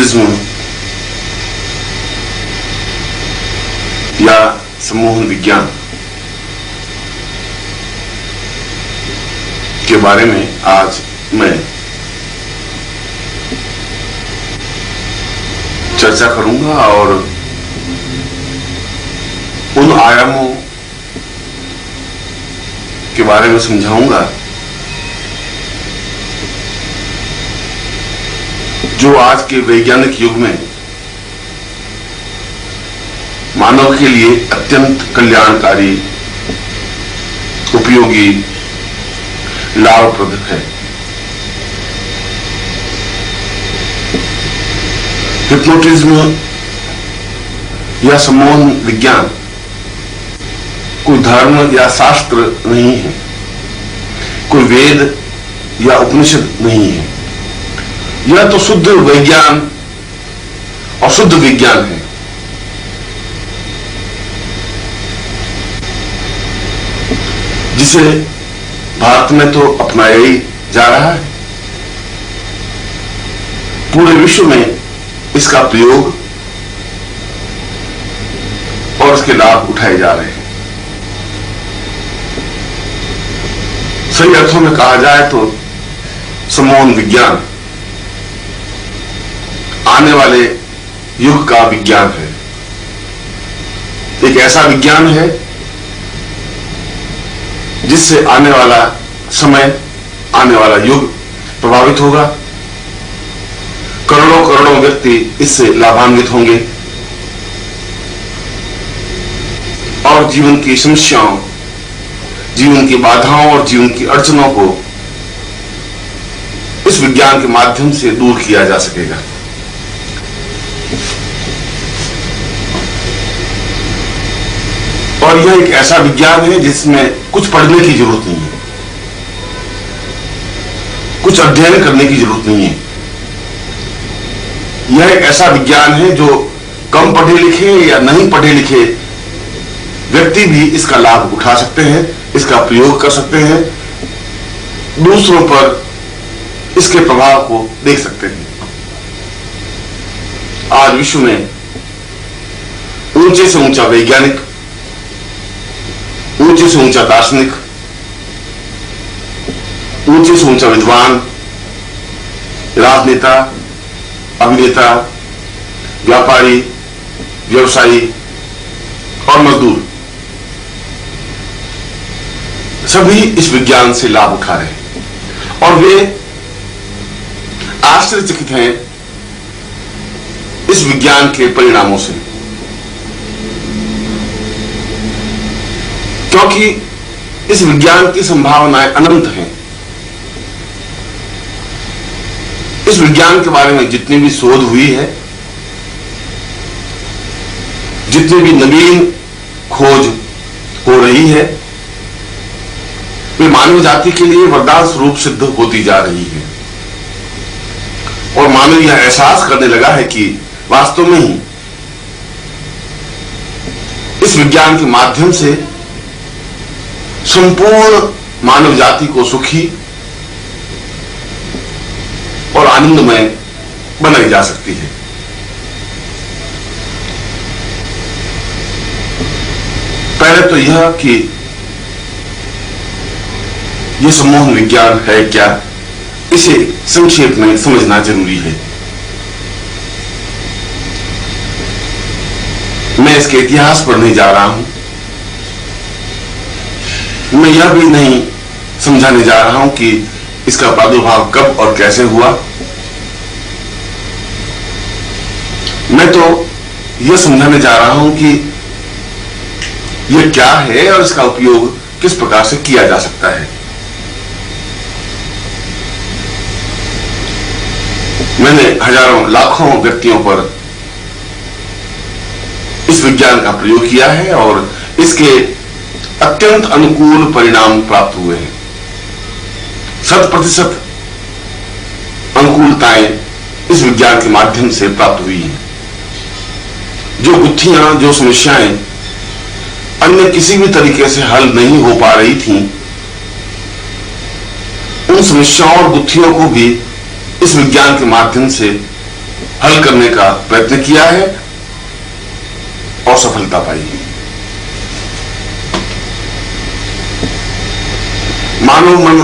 Hypnotism या सम्मोहन विज्ञान के बारे में आज मैं चर्चा करूंगा और उन आयामों के बारे में समझाऊंगा जो आज के वैज्ञानिक युग में मानव के लिए अत्यंत कल्याणकारी, उपयोगी, लाभप्रद है। हिप्नोटिज्म या सम्मोहन विज्ञान कोई धर्म या शास्त्र नहीं है, कोई वेद या उपनिषद नहीं है। यह तो शुद्ध वैज्ञान और शुद्ध विज्ञान है। जिसे भारत में तो अपनाया ही जा रहा है। पूरे विश्व में इसका प्रयोग और उसके लाभ उठाए जा रहे हैं। सही अर्थों में कहा जाए तो सम्मोहन विज्ञान आने वाले युग का विज्ञान है। एक ऐसा विज्ञान है जिससे आने वाला समय, आने वाला युग प्रभावित होगा। करोड़ों करोड़ों व्यक्ति इससे लाभान्वित होंगे और जीवन की समस्याओं, जीवन की बाधाओं और जीवन की अड़चनों को इस विज्ञान के माध्यम से दूर किया जा सकेगा। और यह एक ऐसा विज्ञान है जिसमें कुछ पढ़ने की जरूरत नहीं है, कुछ अध्ययन करने की जरूरत नहीं है। यह एक ऐसा विज्ञान है जो कम पढ़े लिखे या नहीं पढ़े लिखे व्यक्ति भी इसका लाभ उठा सकते हैं, इसका प्रयोग कर सकते हैं, दूसरों पर इसके प्रभाव को देख सकते हैं। आज विश्व में ऊंचे से ऊंचा वैज्ञानिक, ऊंचे से ऊंचा दार्शनिक, ऊंचे से ऊंचा विद्वान, राजनेता, अभिनेता, व्यापारी, व्यवसायी और मजदूर सभी इस विज्ञान से लाभ उठा रहे हैं और वे आश्चर्यचकित हैं इस विज्ञान के परिणामों से, क्योंकि इस विज्ञान की संभावनाएं अनंत हैं। इस विज्ञान के बारे में जितनी भी शोध हुई है, जितनी भी नवीन खोज हो रही है, वे मानव जाति के लिए वरदान स्वरूप सिद्ध होती जा रही है। और मानव यह एहसास करने लगा है कि वास्तव में ही इस विज्ञान के माध्यम से संपूर्ण मानव जाति को सुखी और आनंदमय बनाई जा सकती है। पहले तो यह कि यह सम्मोहन विज्ञान है क्या, इसे संक्षेप में समझना जरूरी है। मैं इसके इतिहास पर नहीं जा रहा हूं, मैं यह भी नहीं समझाने जा रहा हूं कि इसका प्रादुर्भाव कब और कैसे हुआ। मैं तो यह समझाने जा रहा हूं कि यह क्या है और इसका उपयोग किस प्रकार से किया जा सकता है। मैंने हजारों लाखों व्यक्तियों पर इस विज्ञान का प्रयोग किया है और इसके अत्यंत अनुकूल परिणाम प्राप्त हुए हैं। 100% अनुकूलताएं इस विज्ञान के माध्यम से प्राप्त हुई हैं। जो गुत्थियां, जो समस्याएं अन्य किसी भी तरीके से हल नहीं हो पा रही थीं, उन समस्याओं और गुत्थियों को भी इस विज्ञान के माध्यम से हल करने का प्रयत्न किया है और सफलता पाई है। मानव मन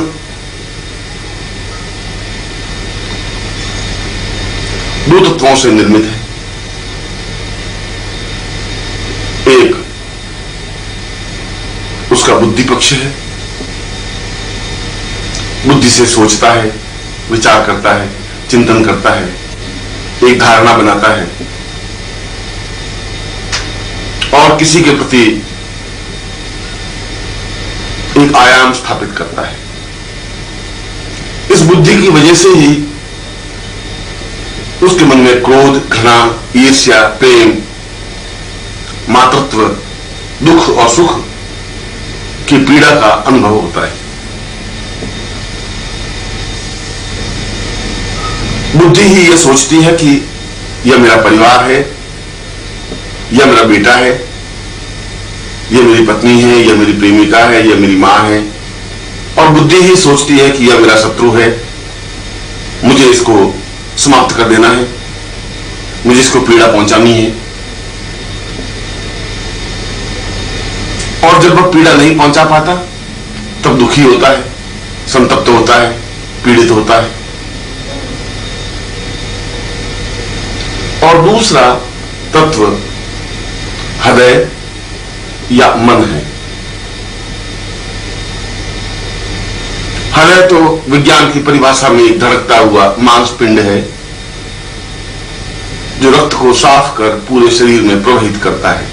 दो तत्वों से निर्मित है। एक उसका बुद्धि पक्ष है, बुद्धि से सोचता है, विचार करता है, चिंतन करता है, एक धारणा बनाता है और किसी के प्रति एक आयाम स्थापित करता है। इस बुद्धि की वजह से ही उसके मन में क्रोध, घृणा, ईर्ष्या, प्रेम, मातृत्व, दुख और सुख की पीड़ा का अनुभव होता है। बुद्धि ही यह सोचती है कि यह मेरा परिवार है, यह मेरा बेटा है, यह मेरी पत्नी है, यह मेरी प्रेमिका है, यह मेरी मां है, और बुद्धि ही सोचती है कि यह मेरा शत्रु है, मुझे इसको समाप्त कर देना है, मुझे इसको पीड़ा पहुंचानी है। और जब वह पीड़ा नहीं पहुंचा पाता तब दुखी होता है, संतप्त होता है, पीड़ित होता है। और दूसरा तत्व हृदय या मन है। हृदय तो विज्ञान की परिभाषा में एक धड़कता हुआ मांसपिंड है जो रक्त को साफ कर पूरे शरीर में प्रवाहित करता है।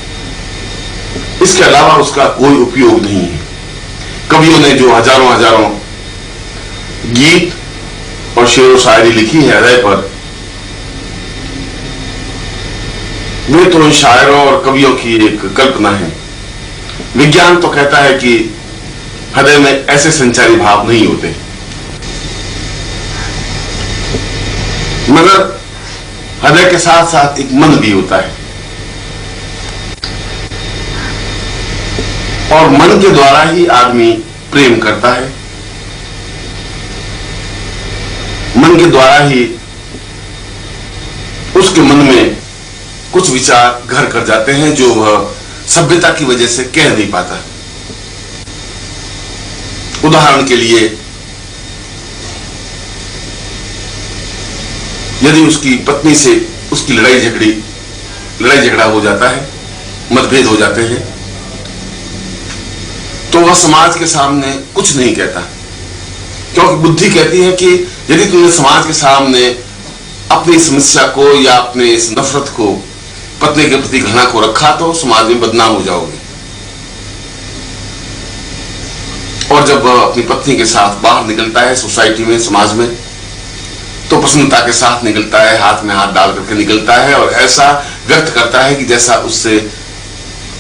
इसके अलावा उसका कोई उपयोग नहीं है। कवियों ने जो हजारों हजारों गीत और शेर व शायरी लिखी है हृदय पर, वे तो इन शायरों और कवियों की एक कल्पना है। विज्ञान तो कहता है कि हृदय में ऐसे संचारी भाव नहीं होते, मगर हृदय के साथ साथ एक मन भी होता है और मन के द्वारा ही आदमी प्रेम करता है, मन के द्वारा ही उसके मन में कुछ विचार घर कर जाते हैं जो वह सभ्यता की वजह से कह नहीं पाता। उदाहरण के लिए, यदि उसकी पत्नी से उसकी लड़ाई झगड़ा हो जाता है, मतभेद हो जाते हैं, तो वह समाज के सामने कुछ नहीं कहता, क्योंकि बुद्धि कहती है कि यदि तुमने समाज के सामने अपनी समस्या को या अपने इस नफरत को, पत्नी के प्रति घृणा को रखा तो समाज में बदनाम हो जाओगे। और जब वह अपनी पत्नी के साथ बाहर निकलता है सोसाइटी में, समाज में, तो प्रसन्नता के साथ निकलता है, हाथ में हाथ डाल करके निकलता है और ऐसा व्यक्त करता है कि जैसा उससे,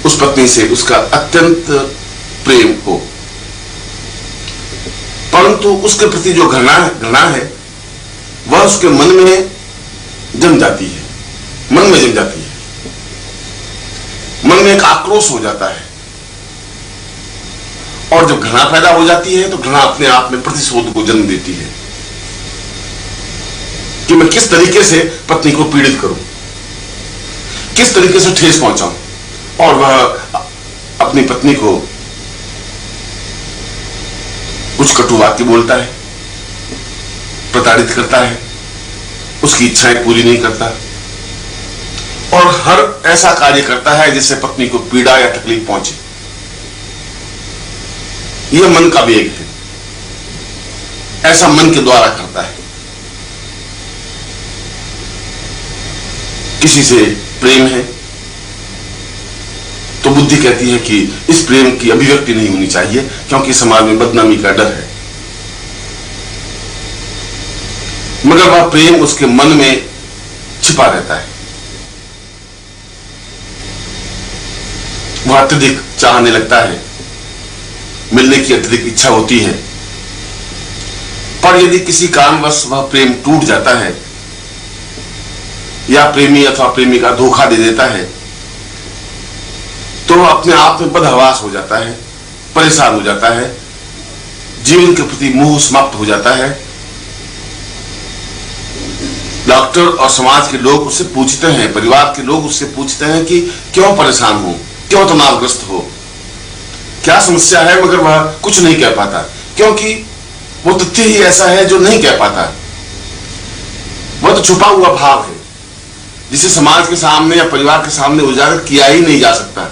उस पत्नी से उसका अत्यंत प्रेम हो। परंतु उसके प्रति जो घृणा है वह उसके मन में जम जाती है, मन में जम जाती है, मन में एक आक्रोश हो जाता है। और जब घृणा पैदा हो जाती है तो घृणा अपने आप में प्रतिशोध को जन्म देती है कि मैं किस तरीके से पत्नी को पीड़ित करूं, किस तरीके से ठेस पहुंचाऊं। और वह अपनी पत्नी को कुछ कटु वाक्य बोलता है, प्रताड़ित करता है, उसकी इच्छाएं पूरी नहीं करता और हर ऐसा कार्य करता है जिससे पत्नी को पीड़ा या तकलीफ पहुंचे। यह मन का वेग है, ऐसा मन के द्वारा करता है। किसी से प्रेम है तो बुद्धि कहती है कि इस प्रेम की अभिव्यक्ति नहीं होनी चाहिए क्योंकि समाज में बदनामी का डर है, मगर वह प्रेम उसके मन में छिपा रहता है। वह अत्यधिक चाहने लगता है, मिलने की अत्यधिक इच्छा होती है, पर यदि किसी कारणवश वह प्रेम टूट जाता है या प्रेमी अथवा प्रेमिका धोखा दे देता है तो वह अपने आप में बदहवास हो जाता है, परेशान हो जाता है, जीवन के प्रति मोह समाप्त हो जाता है डॉक्टर और समाज के लोग उससे पूछते हैं, परिवार के लोग उससे पूछते हैं कि क्यों परेशान हो, क्यों तनावग्रस्त हो, क्या समस्या है, मगर वह कुछ नहीं कह पाता, क्योंकि वो तथ्य ही ऐसा है जो नहीं कह पाता। वह तो छुपा हुआ भाव है जिसे समाज के सामने या परिवार के सामने उजागर किया ही नहीं जा सकता।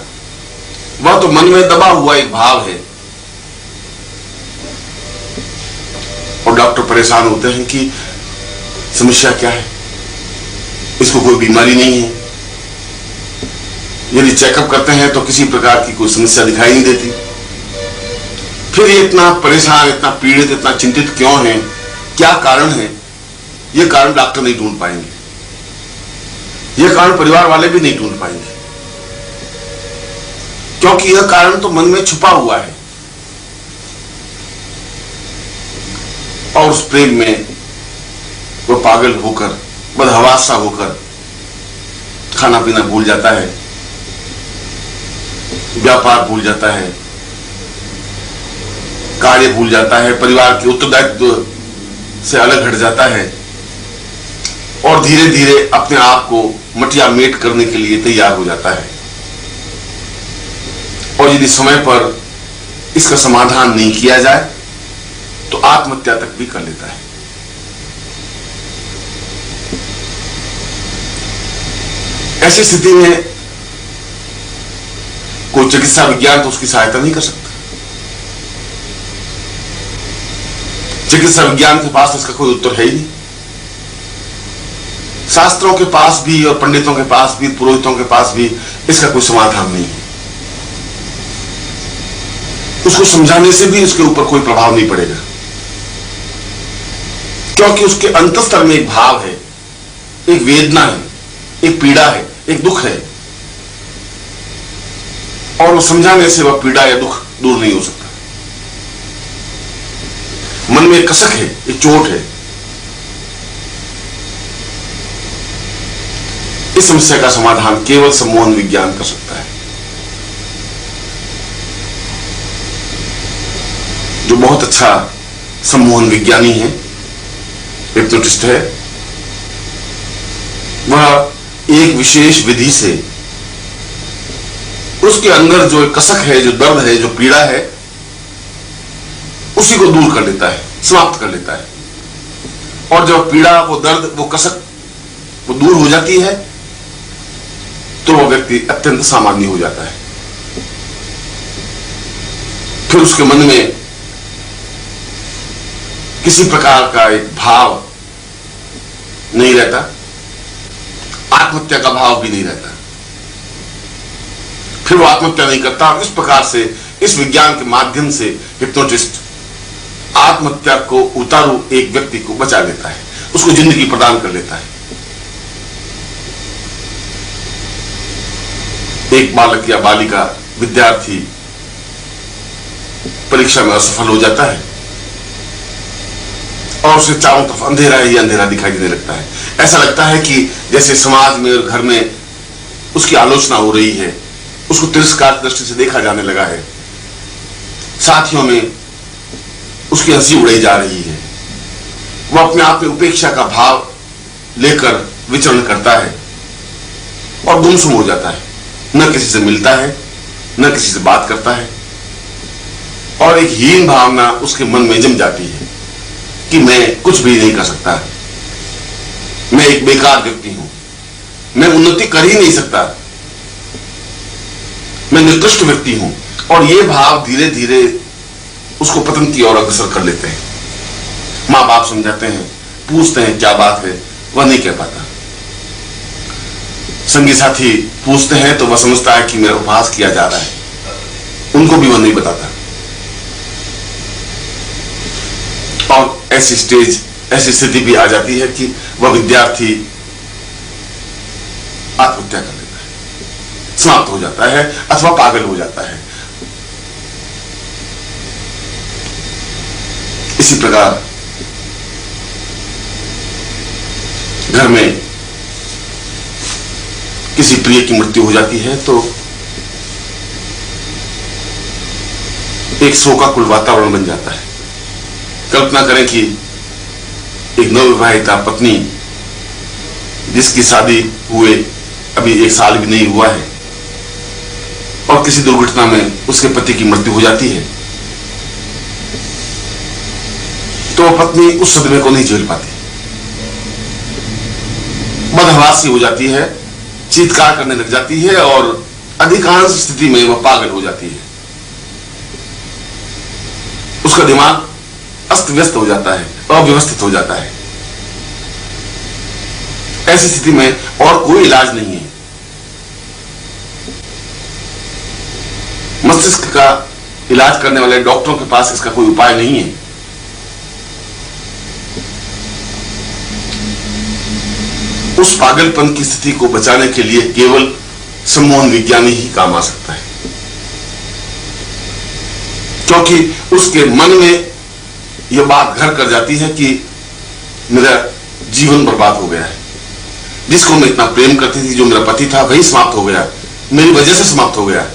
वह तो मन में दबा हुआ एक भाव है। और डॉक्टर परेशान होते हैं कि समस्या क्या है, इसको कोई बीमारी नहीं है। यदि चेकअप करते हैं तो किसी प्रकार की कोई समस्या दिखाई नहीं देती। फिर ये इतना परेशान, इतना पीड़ित, इतना चिंतित क्यों है, क्या कारण है? यह कारण डॉक्टर नहीं ढूंढ पाएंगे, यह कारण परिवार वाले भी नहीं ढूंढ पाएंगे, क्योंकि यह कारण तो मन में छुपा हुआ है। और उस प्रेम में वो पागल होकर, बदहवास सा होकर खाना पीना भूल जाता है, व्यापार भूल जाता है, कार्य भूल जाता है, परिवार के उत्तरदायित्व से अलग हट जाता है और धीरे धीरे अपने आप को मटिया मेट करने के लिए तैयार हो जाता है। और यदि समय पर इसका समाधान नहीं किया जाए तो आत्महत्या तक भी कर लेता है। ऐसी स्थिति में कोई चिकित्सा विज्ञान तो उसकी सहायता नहीं कर सकता। चिकित्सा विज्ञान के पास इसका कोई उत्तर है ही नहीं। शास्त्रों के पास भी और पंडितों के पास भी, पुरोहितों के पास भी इसका कोई समाधान नहीं है। उसको समझाने से भी उसके ऊपर कोई प्रभाव नहीं पड़ेगा, क्योंकि उसके अंतस्तर में एक भाव है, एक वेदना है, एक पीड़ा है, एक दुख है, और वो समझाने से वह पीड़ा या दुख दूर नहीं हो सकता। मन में एक कसक है, एक चोट है। इस समस्या का समाधान केवल सम्मोहन विज्ञान कर सकता है, जो बहुत अच्छा सम्मोहन विज्ञानी है, हिप्नोटिस्ट है। वह एक विशेष विधि से उसके अंदर जो कसक है, जो दर्द है, जो पीड़ा है, उसी को दूर कर लेता है, समाप्त कर लेता है। और जब पीड़ा, वो दर्द, वो कसक वो दूर हो जाती है तो वह व्यक्ति अत्यंत सामान्य हो जाता है। फिर उसके मन में किसी प्रकार का एक भाव नहीं रहता, आत्महत्या का भाव भी नहीं रहता। फिर वो आत्महत्या नहीं करता। और इस प्रकार से, इस विज्ञान के माध्यम से हिप्नोटिस्ट आत्महत्या को उतारू एक व्यक्ति को बचा लेता है, उसको जिंदगी प्रदान कर लेता है। एक बालक या बालिका, विद्यार्थी परीक्षा में असफल हो जाता है और उसे चारों तरफ अंधेरा ही अंधेरा दिखाई देने लगता है। ऐसा लगता है कि जैसे समाज में और घर में उसकी आलोचना हो रही है, उसको तिरस्कार दृष्टि से देखा जाने लगा है, साथियों में उसकी हंसी उड़ाई जा रही है। वह अपने आप में उपेक्षा का भाव लेकर विचरण करता है और गुमसुम हो जाता है। न किसी से मिलता है, न किसी से बात करता है, और एक हीन भावना उसके मन में जम जाती है कि मैं कुछ भी नहीं कर सकता, मैं एक बेकार व्यक्ति हूं, मैं उन्नति कर ही नहीं सकता, मैं निकृष्ट व्यक्ति हूं। और ये भाव धीरे धीरे उसको पतन की ओर अग्रसर कर लेते हैं। मां बाप समझाते हैं, पूछते हैं क्या बात है, वह नहीं कह पाता। संगी साथी पूछते हैं तो वह समझता है कि मेरा उपहास किया जा रहा है, उनको भी वह नहीं बताता। और ऐसी स्थिति भी आ जाती है कि वह विद्यार्थी आत्महत्या कर लेता है, समाप्त हो जाता है अथवा पागल हो जाता है। इसी प्रकार घर में किसी प्रिय की मृत्यु हो जाती है तो एक शोकाकुल वातावरण बन जाता है। कल्पना करें कि एक नवविवाहिता पत्नी जिसकी शादी हुए अभी 1 साल भी नहीं हुआ है और किसी दुर्घटना में उसके पति की मृत्यु हो जाती है, तो पत्नी उस सदमे को नहीं झेल पाती, बदहवासी हो जाती है, चीत्कार करने लग जाती है और अधिकांश स्थिति में वह पागल हो जाती है। उसका दिमाग अस्त व्यस्त हो जाता है, अव्यवस्थित हो जाता है। ऐसी स्थिति में और कोई इलाज नहीं है। मस्तिष्क का इलाज करने वाले डॉक्टरों के पास इसका कोई उपाय नहीं है। उस पागलपन की स्थिति को बचाने के लिए केवल सम्मोहन विज्ञान ही काम आ सकता है, क्योंकि उसके मन में यह बात घर कर जाती है कि मेरा जीवन बर्बाद हो गया है। जिसको मैं इतना प्रेम करती थी, जो मेरा पति था, वही समाप्त हो गया, मेरी वजह से समाप्त हो गया।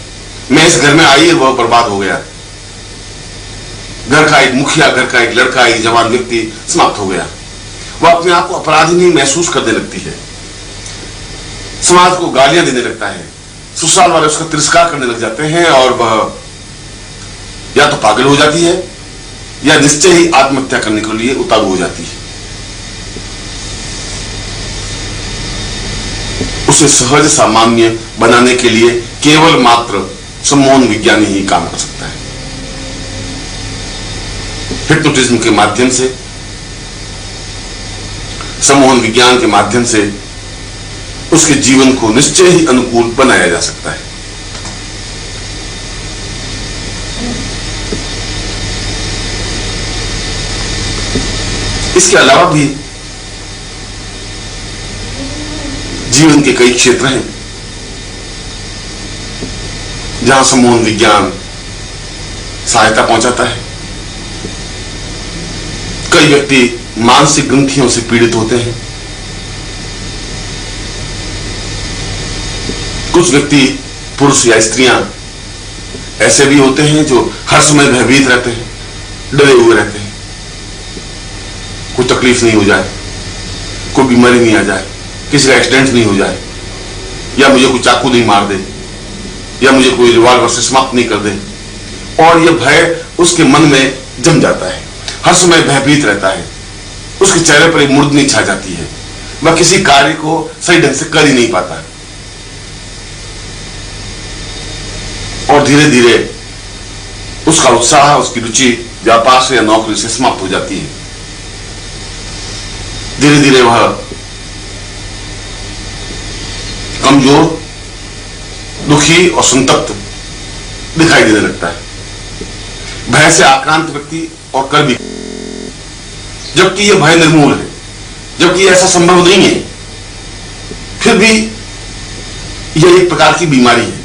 मैं इस घर में आई, वह बर्बाद हो गया। घर का एक मुखिया, घर का एक लड़का, एक जवान व्यक्ति समाप्त हो गया। वह अपने आप को अपराधी महसूस करने लगती है, समाज को गालियां देने लगता है, ससुराल वाले उसका तिरस्कार करने लग जाते हैं और वह या तो पागल हो जाती है या निश्चय ही आत्महत्या करने के लिए उतारू हो जाती है। उसे सहज सामान्य बनाने के लिए केवल मात्र सम्मोहन विज्ञान ही काम कर सकता है। हिप्नोटिज्म के माध्यम से, सम्मोहन विज्ञान के माध्यम से उसके जीवन को निश्चय ही अनुकूल बनाया जा सकता है। इसके अलावा भी जीवन के कई क्षेत्र हैं जहां सम्मोहन विज्ञान सहायता पहुंचाता है। कई व्यक्ति मानसिक ग्रंथियों से पीड़ित होते हैं। कुछ व्यक्ति, पुरुष या स्त्रियां ऐसे भी होते हैं जो हर समय भयभीत रहते हैं, डरे हुए रहते हैं, कोई तकलीफ नहीं हो जाए, कोई बीमारी नहीं आ जाए, किसी का एक्सीडेंट नहीं हो जाए, या मुझे कोई चाकू नहीं मार दे, या मुझे कोई रिवॉल्वर से समाप्त नहीं कर दे। और यह भय उसके मन में जम जाता है, हर समय भयभीत रहता है, उसके चेहरे पर एक मुर्दनी छा जाती है, वह किसी कार्य को सही ढंग से कर ही नहीं पाता। और धीरे धीरे उसका उत्साह, उसकी रुचि व्यापार से या नौकरी से समाप्त हो जाती है। धीरे धीरे वह कमजोर, दुखी और संतप्त दिखाई देने लगता है। भय से आक्रांत व्यक्ति और कर भी, जबकि यह भय निर्मूल है, जबकि ऐसा संभव नहीं है, फिर भी यह एक प्रकार की बीमारी है।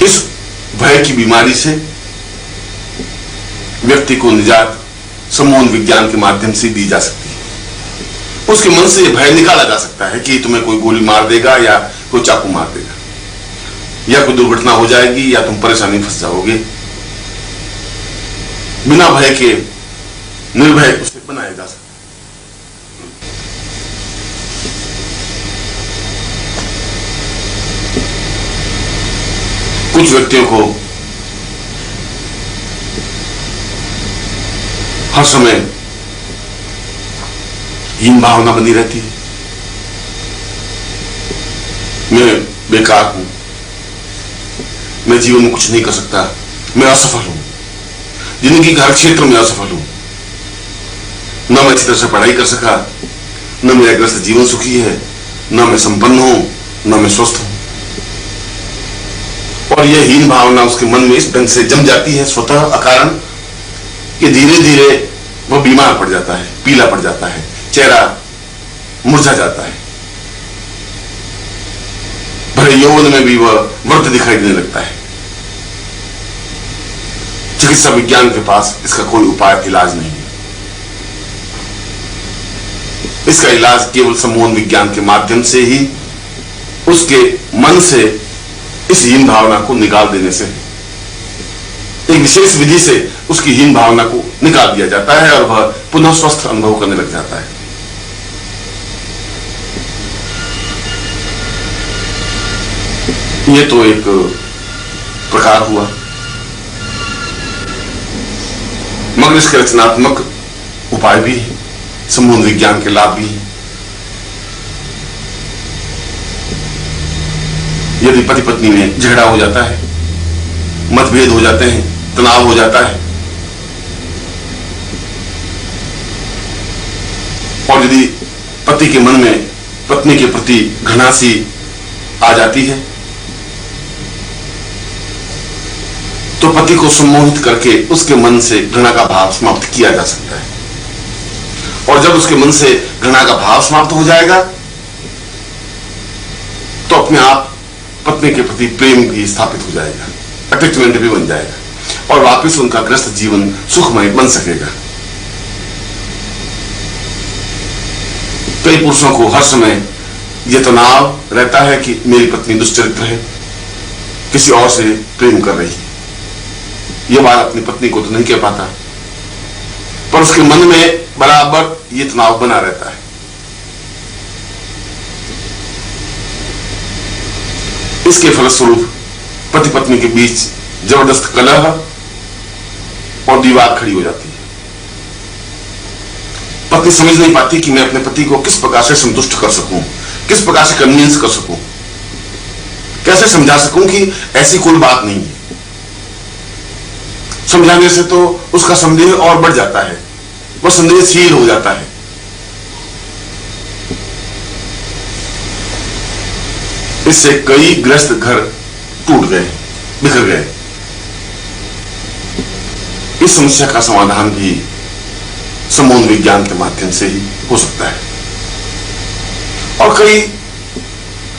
इस भय की बीमारी से व्यक्ति को निजात सम्मोहन विज्ञान के माध्यम से दी जा सकती है। उसके मन से यह भय निकाला जा सकता है कि तुम्हें कोई गोली मार देगा या कोई चाकू मार देगा, या कोई दुर्घटना हो जाएगी, या तुम परेशानी फंस जाओगे। बिना भय के निर्भय उसे बनाया जा सकता है। कुछ व्यक्तियों को हर समय हीन भावना बनी रहती है, मैं बेकार हूं, मैं जीवन में कुछ नहीं कर सकता, मैं असफल हूं, जिंदगी के हर क्षेत्र में असफल हूं, न मैं अच्छी तरह से पढ़ाई कर सका, न मेरा ग्रस्त जीवन सुखी है, न मैं संपन्न हूं, न मैं स्वस्थ हूं। और यह हीन भावना उसके मन में इस ढंग से जम जाती है स्वतः अकारण कि धीरे धीरे वह बीमार पड़ जाता है, पीला पड़ जाता है, चेहरा मुरझा जाता है, भले यौवन में भी वह वृद्ध दिखाई देने लगता है। चिकित्सा विज्ञान के पास इसका कोई उपाय, इलाज नहीं है। इसका इलाज केवल सम्मोहन विज्ञान के माध्यम से ही उसके मन से इस हीन भावना को निकाल देने से है। एक विशेष विधि से उसकी हीन भावना को निकाल दिया जाता है और वह पुनः स्वस्थ अनुभव करने लग जाता है। यह तो एक प्रकार हुआ, मगर इसके रचनात्मक उपाय भी है, संबंध विज्ञान के लाभ भी हैं। यदि पति पत्नी में झगड़ा हो जाता है, मतभेद हो जाते हैं, तनाव हो जाता है, और यदि पति के मन में पत्नी के प्रति घृणा सी आ जाती है, तो पति को सम्मोहित करके उसके मन से घृणा का भाव समाप्त किया जा सकता है। और जब उसके मन से घृणा का भाव समाप्त हो जाएगा तो अपने आप पत्नी के प्रति प्रेम भी स्थापित हो जाएगा, अटैचमेंट भी बन जाएगा और वापस उनका ग्रस्त जीवन सुखमय बन सकेगा। कई पुरुषों को हर समय यह तनाव रहता है कि मेरी पत्नी दुष्चरित्र है, किसी और से प्रेम कर रही है। यह बात अपनी पत्नी को तो नहीं कह पाता, पर उसके मन में बराबर यह तनाव बना रहता है। इसके फलस्वरूप पति पत्नी के बीच जबरदस्त कलह और दीवार खड़ी हो जाती है। पत्नी समझ नहीं पाती कि मैं अपने पति को किस प्रकार से संतुष्ट कर सकूं, किस प्रकार से कन्विंस कर सकूं, कैसे समझा सकूं कि ऐसी कोई बात नहीं है। समझाने से तो उसका संदेह और बढ़ जाता है, वह संदेहशील हो जाता है। इससे कई ग्रस्त घर टूट गए, बिखर गए। इस समस्या का समाधान भी संबंध विज्ञान के माध्यम से ही हो सकता है। और कई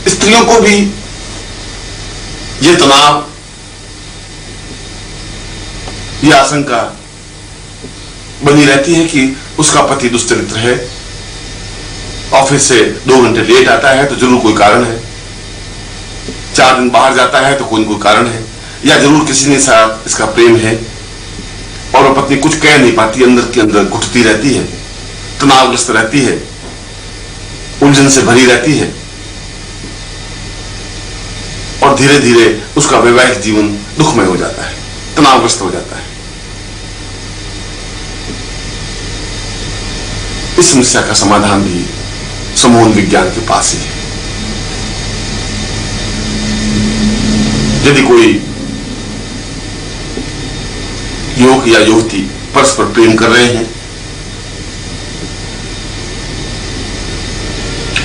स्त्रियों को भी यह तनाव, यह आशंका बनी रहती है कि उसका पति दुष्चरित्र है, ऑफिस से 2 घंटे लेट आता है तो जरूर कोई कारण है, 4 दिन बाहर जाता है तो कोई न कोई कारण है, या जरूर किसी ने साथ इसका प्रेम है और वह पत्नी कुछ कह नहीं पाती, अंदर के अंदर घुटती रहती है, तनावग्रस्त रहती है, उलझन से भरी रहती है और धीरे धीरे उसका वैवाहिक जीवन दुखमय हो जाता है, तनावग्रस्त हो जाता है। इस समस्या का समाधान भी संबंध विज्ञान के पास ही है। यदि कोई युवक या युवती परस्पर प्रेम कर रहे हैं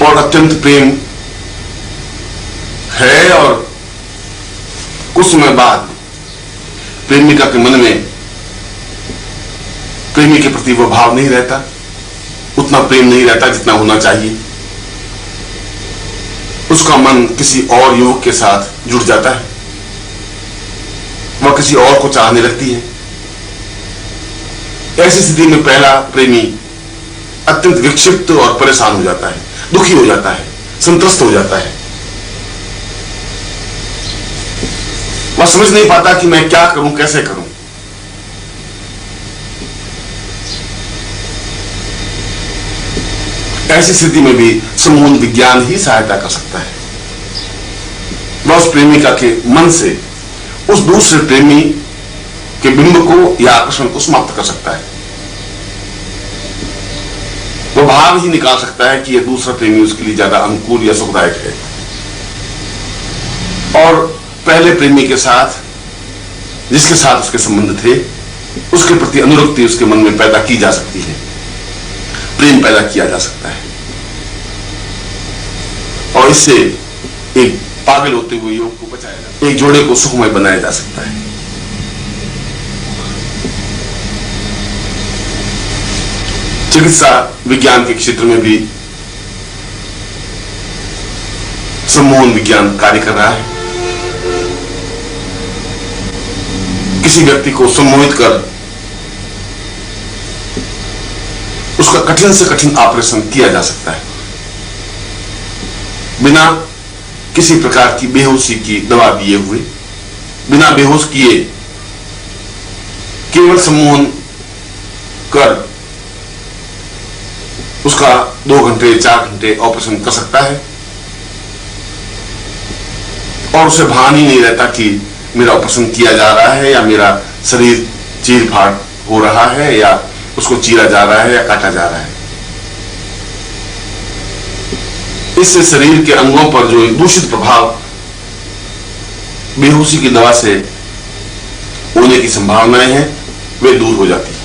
और अत्यंत प्रेम है और कुछ समय बाद प्रेमिका के मन में प्रेमी के प्रति वह भाव नहीं रहता, उतना प्रेम नहीं रहता जितना होना चाहिए, उसका मन किसी और युवक के साथ जुड़ जाता है, वह किसी और को चाहने लगती है। ऐसी स्थिति में पहला प्रेमी अत्यंत विक्षिप्त और परेशान हो जाता है, दुखी हो जाता है, संतुष्ट हो जाता है। वह समझ नहीं पाता कि मैं क्या करूं, कैसे करूं। ऐसी स्थिति में भी संबंध विज्ञान ही सहायता कर सकता है। वह उस प्रेमिका के मन से उस दूसरे प्रेमी के बिंब को या आकर्षण को समाप्त कर सकता है। वह भाव ही निकाल सकता है कि यह दूसरा प्रेमी उसके लिए ज्यादा अनुकूल या सुखदायक है और पहले प्रेमी के साथ, जिसके साथ उसके संबंध थे, उसके प्रति अनुरक्ति उसके मन में पैदा की जा सकती है, प्रेम पैदा किया जा सकता है और इससे एक पागल होते हुए योग को बचाया जा, एक जोड़े को सुखमय बनाया जा सकता है। चिकित्सा विज्ञान के क्षेत्र में भी संबंध विज्ञान कार्य कर रहा है। किसी व्यक्ति को सम्मोहित कर उसका कठिन से कठिन ऑपरेशन किया जा सकता है, बिना किसी प्रकार की बेहोशी की दवा दिए हुए, बिना बेहोश किए केवल सम्मोहन कर उसका 2 घंटे 4 घंटे ऑपरेशन कर सकता है और उसे भान ही नहीं रहता कि मेरा ऑपरेशन किया जा रहा है या मेरा शरीर चीर फाड़ हो रहा है या उसको चीरा जा रहा है या काटा जा रहा है। इससे शरीर के अंगों पर जो दूषित प्रभाव बेहोशी की दवा से होने की संभावनाएं हैं वे दूर हो जाती हैं।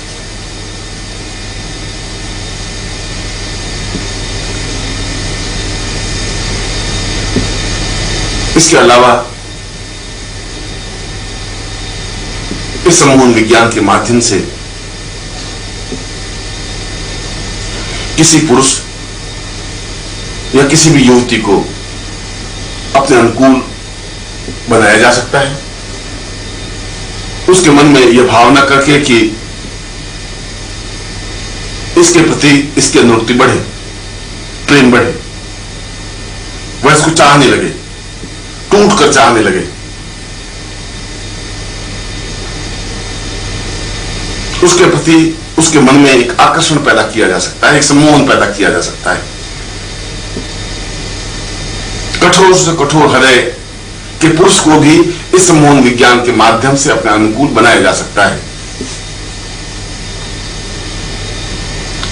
इसके अलावा इस सम्मोहन विज्ञान के माध्यम से किसी पुरुष या किसी भी युवती को अपने अनुकूल बनाया जा सकता है, उसके मन में यह भावना करके कि इसके प्रति इसकी अनुरक्ति बढ़े, प्रेम बढ़े, वह इसको चाहने लगे, टूट कर चाहने लगे। उसके प्रति उसके मन में एक आकर्षण पैदा किया जा सकता है, एक सम्मोहन पैदा किया जा सकता है। कठोर से कठोर हृदय के पुरुष को भी इस सम्मोहन विज्ञान के माध्यम से अपने अनुकूल बनाया जा सकता है।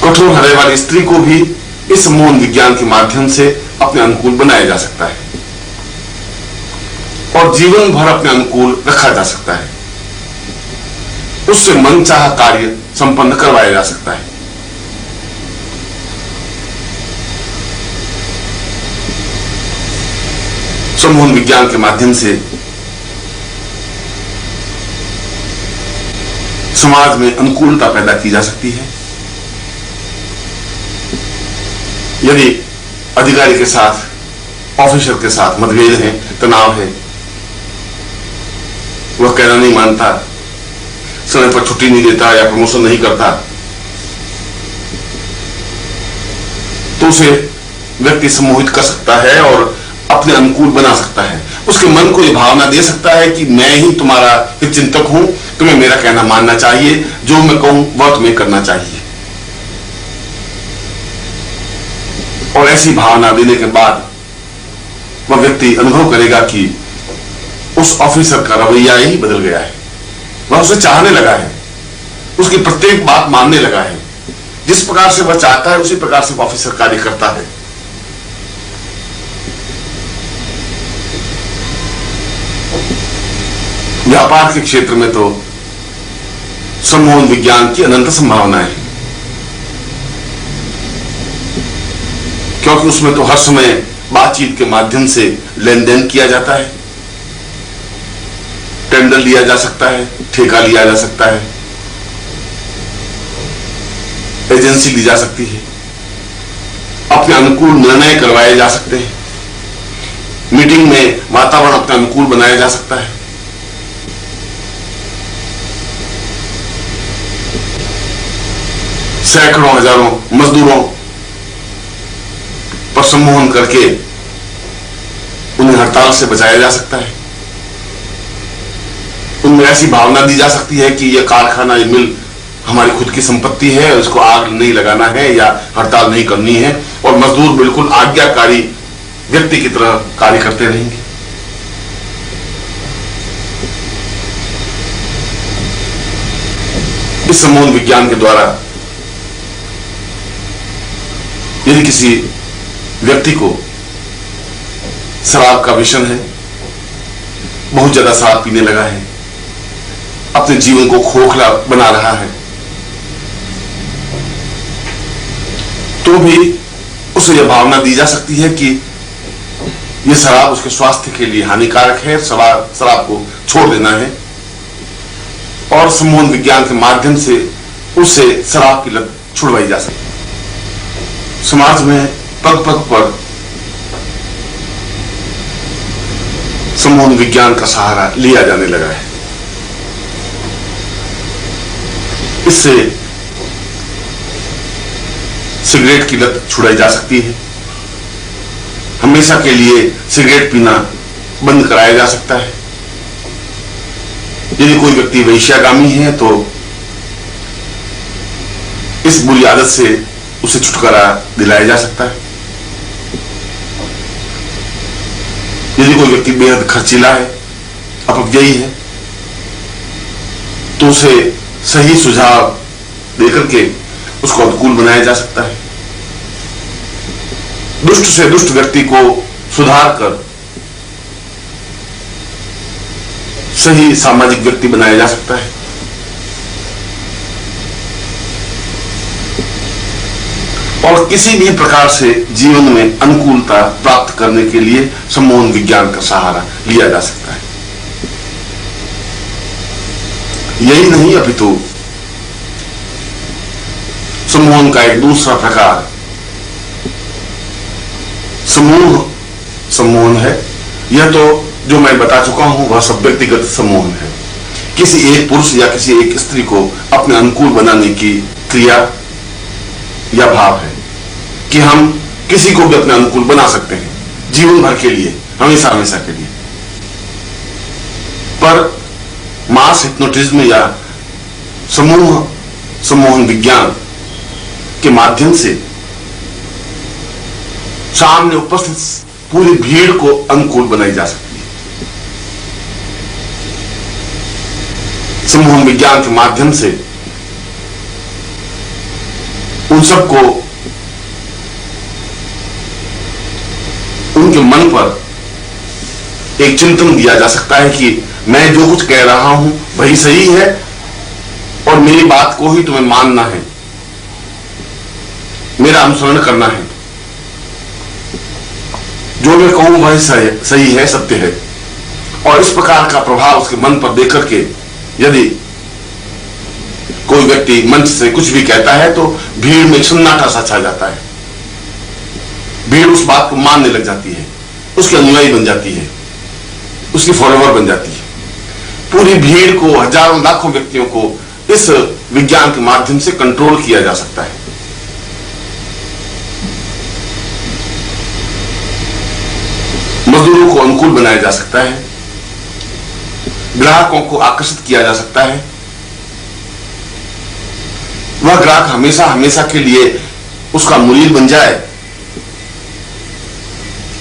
कठोर हृदय वाली स्त्री को भी इस सम्मोहन विज्ञान के माध्यम से अपने अनुकूल बनाया जा सकता है और जीवन भर अपने अनुकूल रखा जा सकता है। उससे मनचाहा कार्य संपन्न करवाया जा सकता है। सम्मोहन विज्ञान के माध्यम से समाज में अनुकूलता पैदा की जा सकती है। यदि अधिकारी के साथ, ऑफिसर के साथ मतभेद है, तनाव है, वह कहना नहीं मानता, समय पर छुट्टी नहीं देता या प्रमोशन नहीं करता, तो उसे व्यक्ति सम्मोहित कर सकता है और अपने अनुकूल बना सकता है। उसके मन को यह भावना दे सकता है कि मैं ही तुम्हारा हितचिंतक हूं, तुम्हें मेरा कहना मानना चाहिए, जो मैं कहूं वह तुम्हें करना चाहिए। और ऐसी भावना देने के बाद वह व्यक्ति अनुभव करेगा कि उस ऑफिसर का रवैया ही बदल गया है, वह उसे चाहने लगा है, उसकी प्रत्येक बात मानने लगा है। जिस प्रकार से वह चाहता है उसी प्रकार से ऑफिसर कार्य करता है। व्यापार के क्षेत्र में तो सम्मोहन विज्ञान की अनंत संभावनाएं हैं, क्योंकि उसमें तो हर समय बातचीत के माध्यम से लेन देन किया जाता है, टेंडर लिया जा सकता है, ठेका लिया जा सकता है, एजेंसी ली जा सकती है, अपने अनुकूल निर्णय करवाए जा सकते हैं, मीटिंग में वातावरण अपने अनुकूल बनाया जा सकता है। सैकड़ों हजारों मजदूरों पर सम्मोहन करके उन्हें हड़ताल से बचाया जा सकता है। उनमें ऐसी भावना दी जा सकती है कि यह कारखाना, यह मिल हमारी खुद की संपत्ति है, इसको आग नहीं लगाना है या हड़ताल नहीं करनी है, और मजदूर बिल्कुल आज्ञाकारी व्यक्ति की तरह कार्य करते रहेंगे। इस सम्मोहन विज्ञान के द्वारा यदि किसी व्यक्ति को शराब का व्यसन है, बहुत ज्यादा शराब पीने लगा है, अपने जीवन को खोखला बना रहा है, तो भी उसे यह भावना दी जा सकती है कि यह शराब उसके स्वास्थ्य के लिए हानिकारक है, शराब को छोड़ देना है, और सम्मोहन विज्ञान के माध्यम से उससे शराब की लत छुड़वाई जा सकती है। समाज में पग पग पर सम्मोहन विज्ञान का सहारा लिया जाने लगा है। इससे सिगरेट की लत छुड़ाई जा सकती है, हमेशा के लिए सिगरेट पीना बंद कराया जा सकता है। यदि कोई व्यक्ति वैश्यागामी है तो इस बुरी आदत से उसे छुटकारा दिलाया जा सकता है। यदि कोई व्यक्ति बेहद खर्चीला है, अपव्ययी है, तो उसे सही सुझाव देकर के उसको अनुकूल बनाया जा सकता है। दुष्ट से दुष्ट व्यक्ति को सुधार कर सही सामाजिक व्यक्ति बनाया जा सकता है। और किसी भी प्रकार से जीवन में अनुकूलता प्राप्त करने के लिए सम्मोहन विज्ञान का सहारा लिया जा सकता है। यही नहीं, अपितु सम्मोहन का एक दूसरा प्रकार समूह सम्मोहन है। यह तो जो मैं बता चुका हूं वह सब व्यक्तिगत सम्मोहन है। किसी एक पुरुष या किसी एक स्त्री को अपने अनुकूल बनाने की क्रिया या भाव है कि हम किसी को भी अपने अनुकूल बना सकते हैं जीवन भर के लिए, हमेशा हमेशा के लिए। पर मास हिप्नोटिज्म या समूह सम्मोहन विज्ञान के माध्यम से सामने उपस्थित पूरी भीड़ को अनुकूल बनाई जा सकती है। सम्मोहन विज्ञान के माध्यम से उन सबको उनके मन पर एक चिंतन दिया जा सकता है कि मैं जो कुछ कह रहा हूं वही सही है और मेरी बात को ही तुम्हें मानना है, मेरा अनुसरण करना है। जो मैं कहूं वह सही है, सत्य है। और इस प्रकार का प्रभाव उसके मन पर देकर के यदि कोई व्यक्ति मंच से कुछ भी कहता है तो भीड़ में सन्नाटा सा छा जाता है। भीड़ उस बात को मानने लग जाती है, उसके अनुयायी बन जाती है, उसकी फॉलोवर बन जाती है। पूरी भीड़ को, हजारों लाखों व्यक्तियों को इस विज्ञान के माध्यम से कंट्रोल किया जा सकता है। मजदूरों को अनुकूल बनाया जा सकता है, ग्राहकों को आकर्षित किया जा सकता है। वह ग्राहक हमेशा हमेशा के लिए उसका मुरीद बन जाए,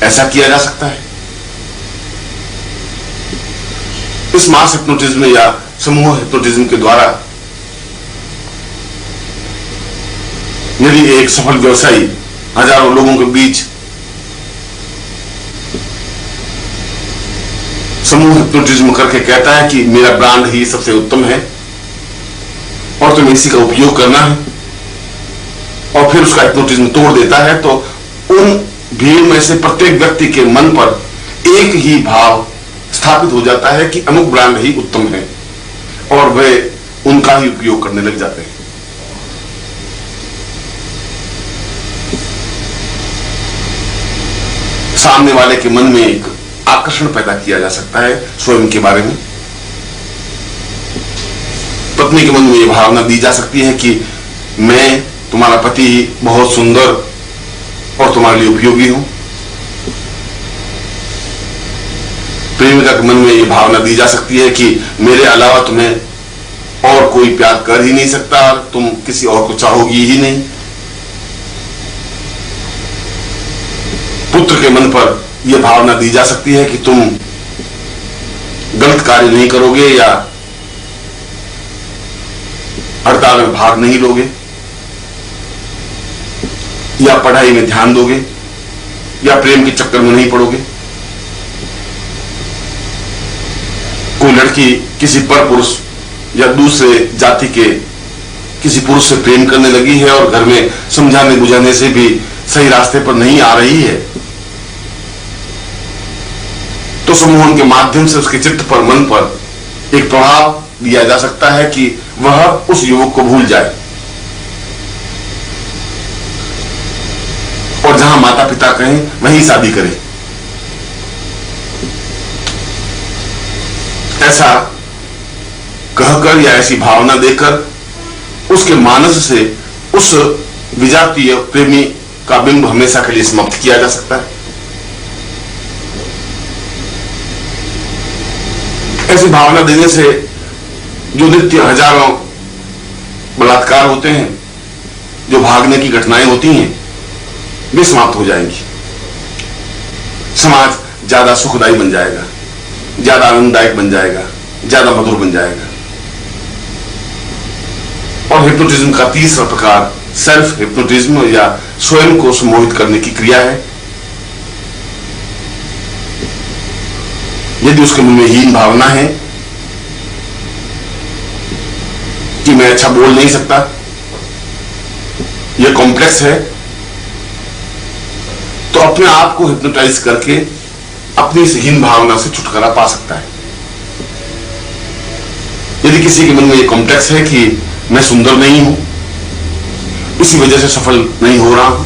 ऐसा किया जा सकता है। इस मास हिप्नोटिज्म या समूह हिप्नोटिज्म के द्वारा यदि एक सफल व्यवसायी हजारों लोगों के बीच समूह हिप्नोटिज्म करके कहता है कि मेरा ब्रांड ही सबसे उत्तम है और तुम्हें इसी का उपयोग करना है, और फिर उसका हिप्नोटिज्म तोड़ देता है, तो उन भीड़ में से प्रत्येक व्यक्ति के मन पर एक ही भाव स्थापित हो जाता है कि अमुक ब्रांड ही उत्तम है और वे उनका ही उपयोग करने लग जाते हैं। सामने वाले के मन में एक आकर्षण पैदा किया जा सकता है स्वयं के बारे में। पत्नी के मन में यह भावना दी जा सकती है कि मैं तुम्हारा पति बहुत सुंदर और तुम्हारे लिए उपयोगी हूं। प्रेमिका के मन में यह भावना दी जा सकती है कि मेरे अलावा तुम्हें और कोई प्यार कर ही नहीं सकता, तुम किसी और को चाहोगी ही नहीं। पुत्र के मन पर यह भावना दी जा सकती है कि तुम गलत कार्य नहीं करोगे या हड़ताल में भाग नहीं लोगे या पढ़ाई में ध्यान दोगे या प्रेम के चक्कर में नहीं पड़ोगे। कोई लड़की किसी पर पुरुष या दूसरे जाति के किसी पुरुष से प्रेम करने लगी है और घर में समझाने बुझाने से भी सही रास्ते पर नहीं आ रही है, तो सम्मोहन के माध्यम से उसके चित्त पर, मन पर एक प्रभाव दिया जा सकता है कि वह उस युवक को भूल जाए और जहां माता पिता कहें वहीं शादी करे। ऐसा कहकर या ऐसी भावना देकर उसके मानस से उस विजातीय प्रेमी का बिंब हमेशा के लिए समाप्त किया जा सकता है। ऐसी भावना देने से जो नित्य हजारों बलात्कार होते हैं जो भागने की घटनाएं होती हैं वे समाप्त हो जाएंगी। समाज ज्यादा सुखदायी बन जाएगा, ज्यादा आनंददायक बन जाएगा, ज्यादा मधुर बन जाएगा। और हिप्नोटिज्म का तीसरा प्रकार सेल्फ हिप्नोटिज्म या स्वयं को सम्मोहित करने की क्रिया है। यदि उसके मन में हीन भावना है कि मैं अच्छा बोल नहीं सकता, यह कॉम्प्लेक्स है, तो अपने आप को हिप्नोटाइज करके अपनी इस हीन भावना से छुटकारा पा सकता है। यदि किसी के मन में यह कॉम्प्लेक्स है कि मैं सुंदर नहीं हूं, इसी वजह से सफल नहीं हो रहा हूं,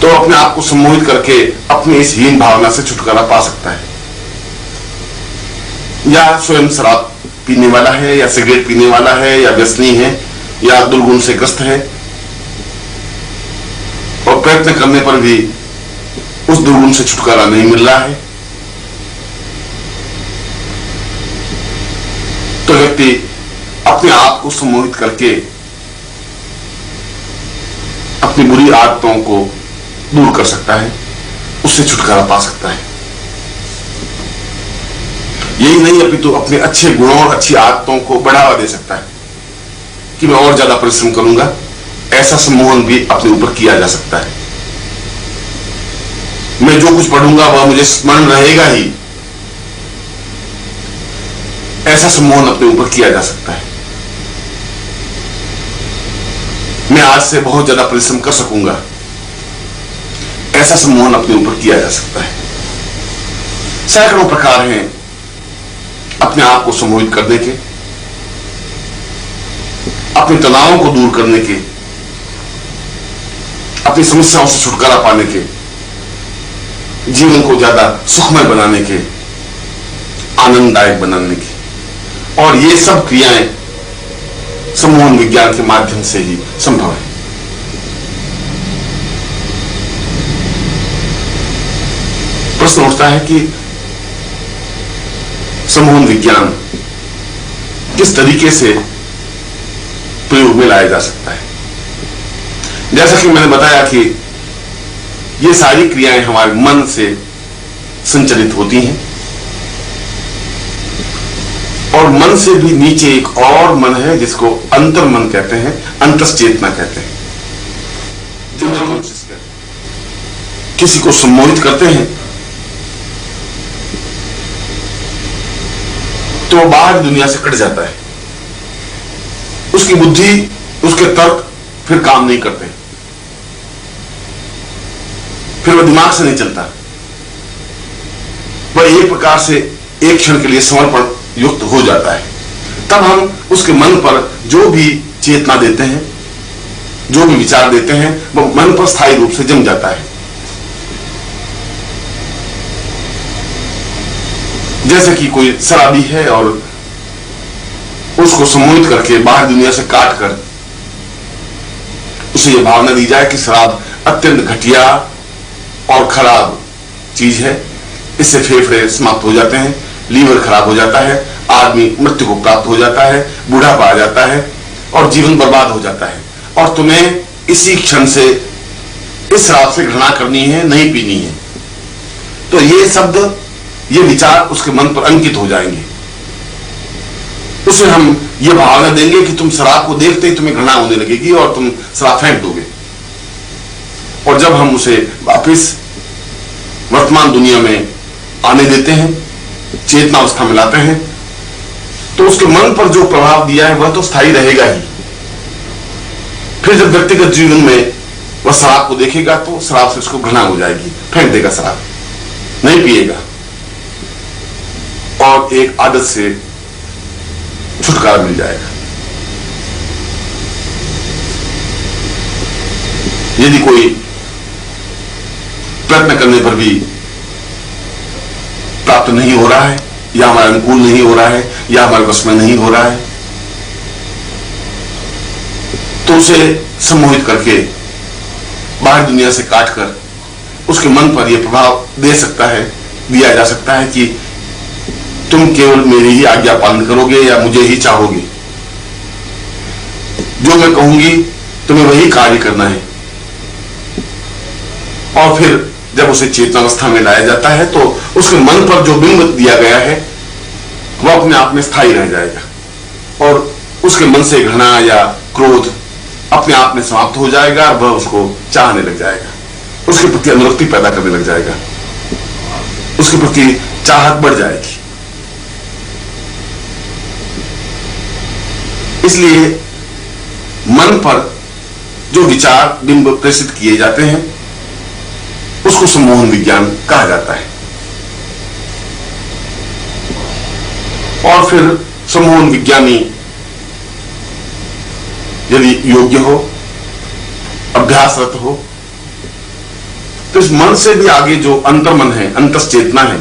तो अपने आप को सम्मोहित करके अपनी इस हीन भावना से छुटकारा पा सकता है। या स्वयं शराब पीने वाला है, या सिगरेट पीने वाला है, या व्यसनी है, या दुर्गुण से ग्रस्त है, और प्रयत्न करने पर भी उस दुर्गुण से छुटकारा नहीं मिल रहा है, तो व्यक्ति अपने आप को सम्मोहित करके अपनी बुरी आदतों को दूर कर सकता है, उससे छुटकारा पा सकता है। यही नहीं, अपितु अपने अच्छे गुणों और अच्छी आदतों को बढ़ावा दे सकता है कि मैं और ज्यादा परिश्रम करूंगा। ऐसा सम्मोहन भी अपने ऊपर किया जा सकता है। मैं जो कुछ पढ़ूंगा वह मुझे स्मरण रहेगा ही, ऐसा सम्मोहन अपने ऊपर किया जा सकता है। मैं आज से बहुत ज्यादा परिश्रम कर सकूंगा, ऐसा सम्मोहन अपने ऊपर किया जा सकता है। सैकड़ों प्रकार हैं अपने आप को सम्मोहित करने के, अपने तनावों को दूर करने के, अपनी समस्याओं से छुटकारा पाने के, जीवन को ज्यादा सुखमय बनाने के, आनंददायक बनाने के। और ये सब क्रियाएं सम्मोहन विज्ञान के माध्यम से ही संभव है। प्रश्न उठता है कि सम्मोहन विज्ञान किस तरीके से प्रयोग में लाया जा सकता है। जैसा कि मैंने बताया कि ये सारी क्रियाएं हमारे मन से संचालित होती हैं, और मन से भी नीचे एक और मन है जिसको अंतर्मन कहते हैं, अंतश्चेतना कहते हैं। जब हम किसी को सम्मोहित करते हैं तो वो बाहर दुनिया से कट जाता है, उसकी बुद्धि, उसके तर्क फिर काम नहीं करते, फिर वह दिमाग से नहीं चलता, वह एक प्रकार से एक क्षण के लिए समर्पण युक्त हो जाता है। तब हम उसके मन पर जो भी चेतना देते हैं, जो भी विचार देते हैं, वह मन पर स्थायी रूप से जम जाता है। जैसे कि कोई शराबी है और उसको सम्मोहित करके बाहर दुनिया से काट कर उसे यह भावना दी जाए कि शराब अत्यंत घटिया और खराब चीज है, इससे फेफड़े समाप्त हो जाते हैं, लीवर खराब हो जाता है, आदमी मृत्यु को प्राप्त हो जाता है, बुढ़ापा आ जाता है और जीवन बर्बाद हो जाता है, और तुम्हें इसी क्षण से इस शराब से घृणा करनी है, नहीं पीनी है। तो ये शब्द, ये विचार उसके मन पर अंकित हो जाएंगे। उसे हम ये भावना देंगे कि तुम शराब को देखते ही तुम्हें घृणा होने लगेगी और तुम शराब फेंक दोगे। और जब हम उसे वापिस वर्तमान दुनिया में आने देते हैं, चेतना अवस्था में लाते हैं, तो उसके मन पर जो प्रभाव दिया है वह तो स्थायी रहेगा ही। फिर जब व्यक्तिगत जीवन में वह शराब को देखेगा तो शराब से उसको घृणा हो जाएगी, फेंक देगा शराब, नहीं पिएगा और एक आदत से छुटकारा मिल जाएगा। यदि कोई प्रयत्न करने पर भी प्राप्त नहीं हो रहा है, या हमारे अनुकूल नहीं हो रहा है, या हमारे वश में नहीं हो रहा है, तो उसे सम्मोहित करके बाहर दुनिया से काटकर उसके मन पर यह प्रभाव दिया जा सकता है कि तुम केवल मेरी ही आज्ञा पालन करोगे या मुझे ही चाहोगे। जो मैं कहूंगी तुम्हें वही कार्य करना है। और फिर जब उसे चेतनावस्था में लाया जाता है तो उसके मन पर जो बिंब दिया गया है वह अपने आप में स्थायी रह जाएगा और उसके मन से घृणा या क्रोध अपने आप में समाप्त हो जाएगा और वह उसको चाहने लग जाएगा, उसके प्रति अनुरक्ति पैदा करने लग जाएगा, उसके प्रति चाहत बढ़ जाएगी। इसलिए मन पर जो विचार बिंब प्रेषित किए जाते हैं उसको सम्मोहन विज्ञान कहा जाता है। और फिर सम्मोहन विज्ञानी यदि योग्य हो, अभ्यासरत हो, तो इस मन से भी आगे जो अंतर्मन है, अंतश्चेतना है,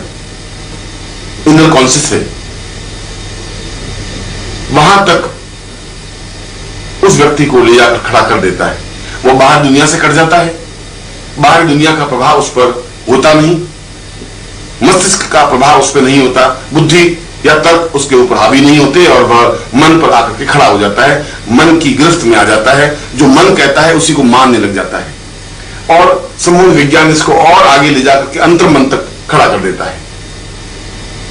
इनर कॉन्शियस है, वहां तक उस व्यक्ति को ले जाकर खड़ा कर देता है। वो बाहर दुनिया से कट जाता है, बाहर दुनिया का प्रभाव उस पर होता नहीं, मस्तिष्क का प्रभाव उस पर नहीं होता, बुद्धि या तर्क उसके ऊपर हावी नहीं होते और वह मन पर आकर के खड़ा हो जाता है, मन की गिरफ्त में आ जाता है। जो मन कहता है उसी को मानने लग जाता है और सम्मोहन विज्ञान इसको और आगे ले जाकर के अंतर्मन तक खड़ा कर देता है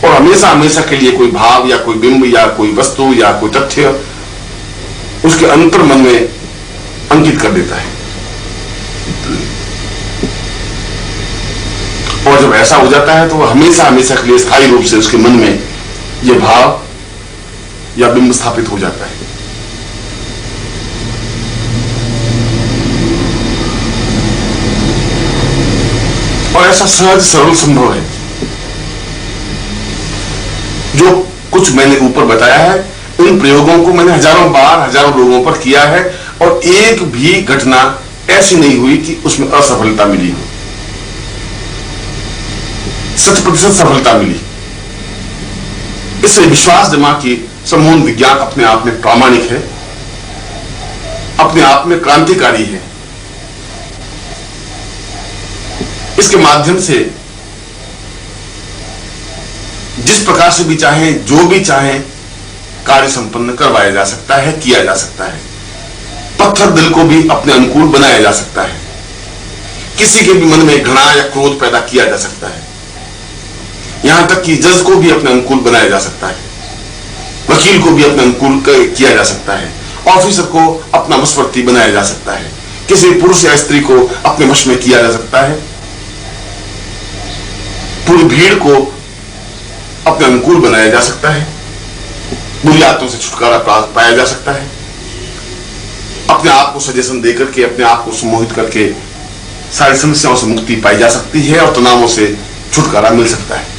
और हमेशा हमेशा के लिए कोई भाव या कोई बिंब या कोई वस्तु या कोई तथ्य उसके अंतर्मन में अंकित कर देता है। और जब ऐसा हो जाता है तो वह हमेशा हमेशा के लिए स्थायी रूप से उसके मन में यह भाव या बिंब स्थापित हो जाता है। और ऐसा सहज सरल संभव है। जो कुछ मैंने ऊपर बताया है इन प्रयोगों को मैंने हजारों बार हजारों लोगों पर किया है और एक भी घटना ऐसी नहीं हुई कि उसमें असफलता मिली हो। 100% सफलता मिली। इससे विश्वास जमा कि सम्मोहन विज्ञान अपने आप में प्रामाणिक है, अपने आप में क्रांतिकारी है। इसके माध्यम से जिस प्रकार से भी चाहे, जो भी चाहे कार्य संपन्न करवाया जा सकता है, किया जा सकता है। पत्थर दिल को भी अपने अनुकूल बनाया जा सकता है। किसी के भी मन में घृणा या क्रोध पैदा किया जा सकता है। यहां तक कि जज को भी अपने अनुकूल बनाया जा सकता है, वकील को भी अपने अनुकूल किया जा सकता है, ऑफिसर को अपना वशवर्ती बनाया जा सकता है, किसी पुरुष या स्त्री को अपने वश में किया जा सकता है, पूरी भीड़ को अपने अनुकूल बनाया जा सकता है, बुरी आदतों से छुटकारा पाया जा सकता है, अपने आप को सजेशन देकर के अपने आप को सम्मोहित करके सारी समस्याओं से मुक्ति पाई जा सकती है और तनावों से छुटकारा मिल सकता है।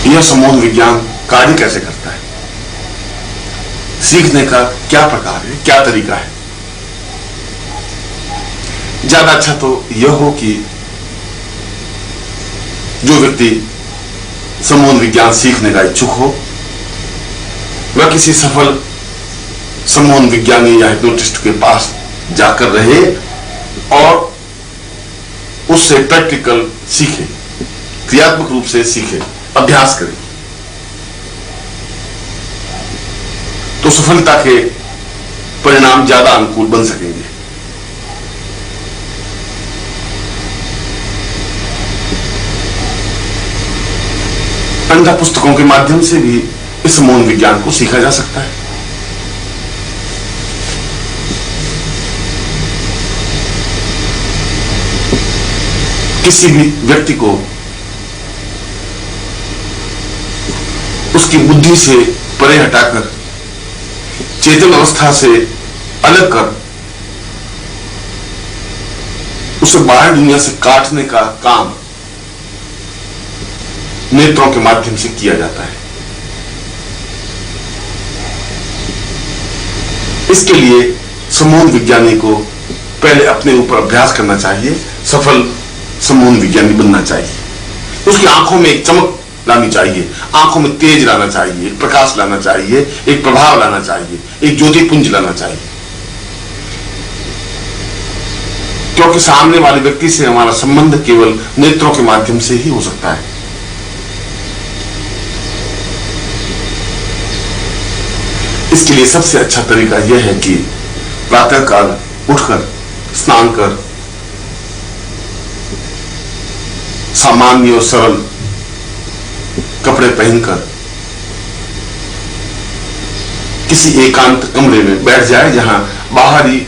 यह सम्मोहन विज्ञान कार्य कैसे करता है, सीखने का क्या प्रकार है, क्या तरीका है। ज्यादा अच्छा तो यह हो कि जो व्यक्ति सम्मोहन विज्ञान सीखने का इच्छुक हो वह किसी सफल सम्मोहन विज्ञानी या हिप्नोटिस्ट के पास जाकर रहे और उससे प्रैक्टिकल सीखे, क्रियात्मक रूप से सीखे, अभ्यास करे, तो सफलता के परिणाम ज्यादा अनुकूल बन सकेंगे। अन्य पुस्तकों के माध्यम से भी इस सम्मोहन विज्ञान को सीखा जा सकता है। किसी भी व्यक्ति को उसकी बुद्धि से परे हटाकर चेतन अवस्था से अलग कर उसे बाहर दुनिया से काटने का काम नेत्रों के माध्यम से किया जाता है। इसके लिए सम्मोहन विज्ञानी को पहले अपने ऊपर अभ्यास करना चाहिए, सफल सम्मोहन विज्ञानी बनना चाहिए। उसकी आंखों में एक चमक लानी चाहिए, आंखों में तेज लाना चाहिए, एक प्रकाश लाना चाहिए, एक प्रभाव लाना चाहिए, एक ज्योति पुंज लाना चाहिए। क्योंकि सामने वाले व्यक्ति से हमारा संबंध केवल नेत्रों के माध्यम से ही हो सकता है। इसके लिए सबसे अच्छा तरीका यह है कि प्रातःकाल उठकर स्नान कर सामान्य और सरल कपड़े पहनकर किसी एकांत कमरे में बैठ जाए जहां बाहरी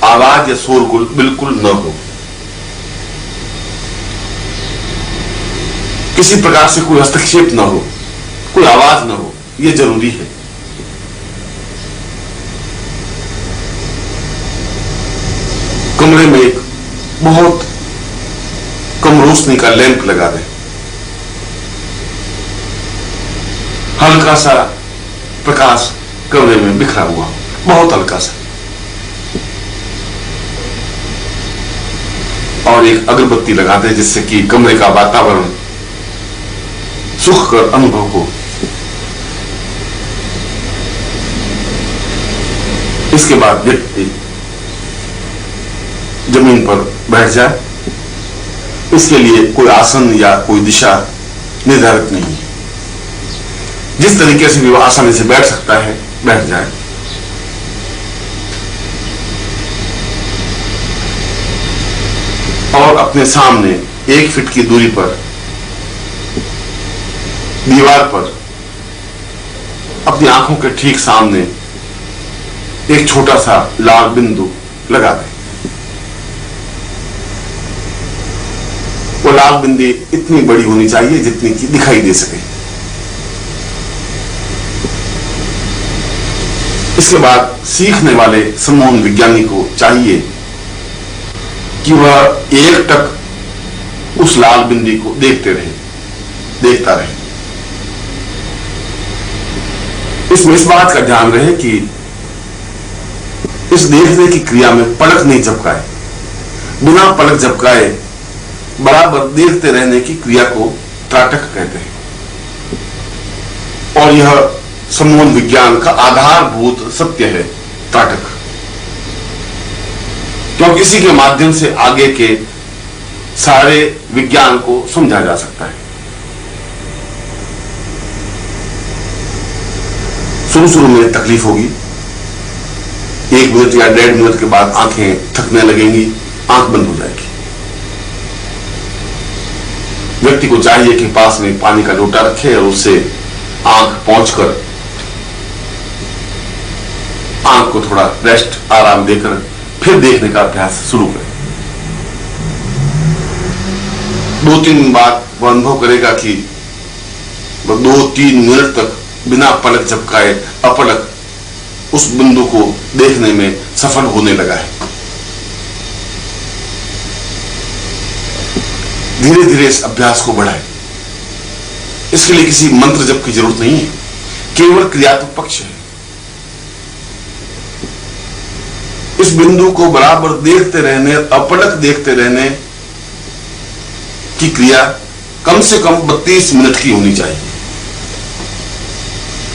आवाज या शोरगुल बिल्कुल न हो, किसी प्रकार से कोई हस्तक्षेप न हो, कोई आवाज न हो, यह जरूरी है। कमरे में एक बहुत कम रोशनी का लैंप लगा दें, हल्का सा प्रकाश कमरे में बिखरा हुआ, बहुत हल्का सा, और एक अगरबत्ती लगा दें जिससे कि कमरे का वातावरण सुखकर अनुभव हो। इसके बाद व्यक्ति जमीन पर बैठ जाए। इसके लिए कोई आसन या कोई दिशा निर्धारित नहीं है, जिस तरीके से भी वह आसानी से बैठ सकता है बैठ जाए। और अपने सामने 1 फीट की दूरी पर दीवार पर अपनी आंखों के ठीक सामने एक छोटा सा लाल बिंदु लगा दें। वो लाल बिंदु इतनी बड़ी होनी चाहिए जितनी कि दिखाई दे सके। इसके बाद सीखने वाले सम्मोहन विज्ञानी को चाहिए कि वह एकटक उस लाल बिंदु को देखता रहे। इसमें इस बात का ध्यान रहे कि इस देखने की क्रिया में पलक नहीं झपकाए। बिना पलक झपकाए बराबर देखते रहने की क्रिया को त्राटक कहते हैं, और यह सम्मोहन विज्ञान का आधारभूत सत्य है, त्राटक, क्योंकि इसी के माध्यम से आगे के सारे विज्ञान को समझा जा सकता है। शुरू में तकलीफ होगी, 1 मिनट या 1.5 मिनट के बाद आंखें थकने लगेंगी, आंख बंद हो जाएगी। व्यक्ति को चाहिए कि पास में पानी का लोटा रखे और उससे आंख पहुंचकर आंख को थोड़ा रेस्ट, आराम देकर फिर देखने का अभ्यास शुरू करें। 2-3 बार वह अनुभव करेगा कि वह 2-3 मिनट तक बिना पलक झपकाए अपलक उस बिंदु को देखने में सफल होने लगा है। धीरे धीरे इस अभ्यास को बढ़ाएं। इसके लिए किसी मंत्र जप की जरूरत नहीं है, केवल क्रियात्मक पक्ष है। इस बिंदु को बराबर देखते रहने, अपलक देखते रहने की क्रिया कम से कम 32 मिनट की होनी चाहिए